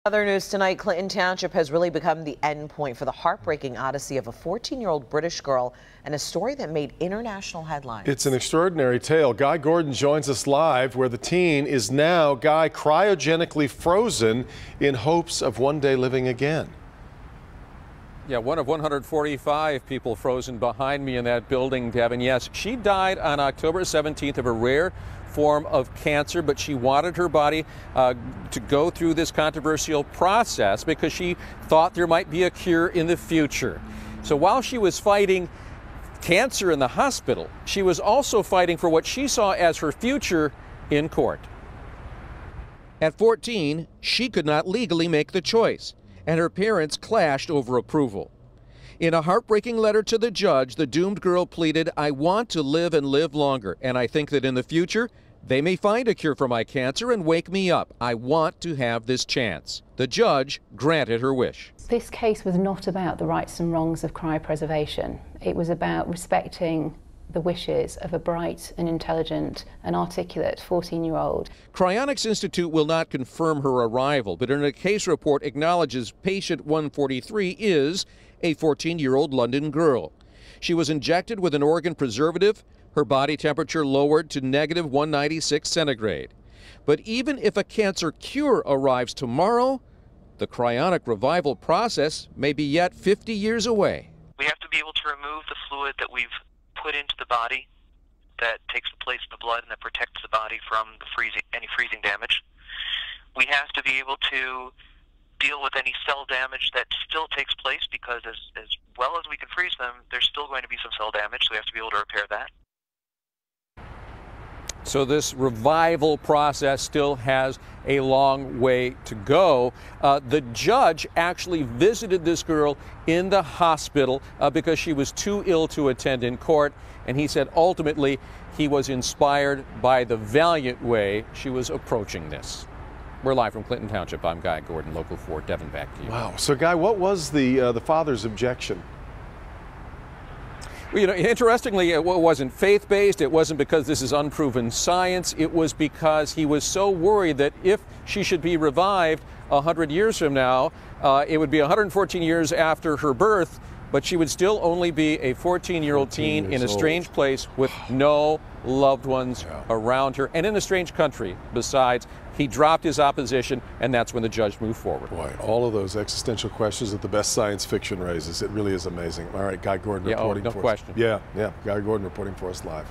Other news tonight, Clinton Township has really become the end point for the heartbreaking odyssey of a 14-year-old British girl and a story that made international headlines. It's an extraordinary tale. Guy Gordon joins us live where the teen is now, Guy, cryogenically frozen in hopes of one day living again. Yeah, one of 145 people frozen behind me in that building, Devin. Yes, she died on October 17th of a rare form of cancer, but she wanted her body to go through this controversial process because she thought there might be a cure in the future. So while she was fighting cancer in the hospital, she was also fighting for what she saw as her future in court. At 14, she could not legally make the choice, and her parents clashed over approval. In a heartbreaking letter to the judge, the doomed girl pleaded, "I want to live and live longer, and I think that in the future, they may find a cure for my cancer and wake me up. I want to have this chance." The judge granted her wish. This case was not about the rights and wrongs of cryopreservation. It was about respecting the wishes of a bright and intelligent and articulate 14-year-old. Cryonics Institute will not confirm her arrival, but in a case report acknowledges patient 143 is a 14-year-old London girl. She was injected with an organ preservative, her body temperature lowered to negative 196 centigrade. But even if a cancer cure arrives tomorrow, the cryonic revival process may be yet 50 years away. We have to be able to remove the fluid that we've put into the body that takes the place of the blood and that protects the body from any freezing damage. We have to be able to deal with any cell damage that still takes place because as well as we can freeze them, there's still going to be some cell damage, so we have to be able to repair that. So this revival process still has a long way to go. The judge actually visited this girl in the hospital because she was too ill to attend in court, and he said ultimately he was inspired by the valiant way she was approaching this. We're live from Clinton Township. I'm Guy Gordon, Local 4. Devin, back to you. Wow. So, Guy, what was the father's objection? Well, you know, interestingly, it wasn't faith-based. It wasn't because this is unproven science. It was because he was so worried that if she should be revived 100 years from now, it would be 114 years after her birth, but she would still only be a 14-year-old teen in a strange place with no loved ones around her and in a strange country besides. He dropped his opposition, and that's when the judge moved forward. Boy, all of those existential questions that the best science fiction raises. It really is amazing. All right, Guy Gordon reporting for us. No question. Yeah, Guy Gordon reporting for us live.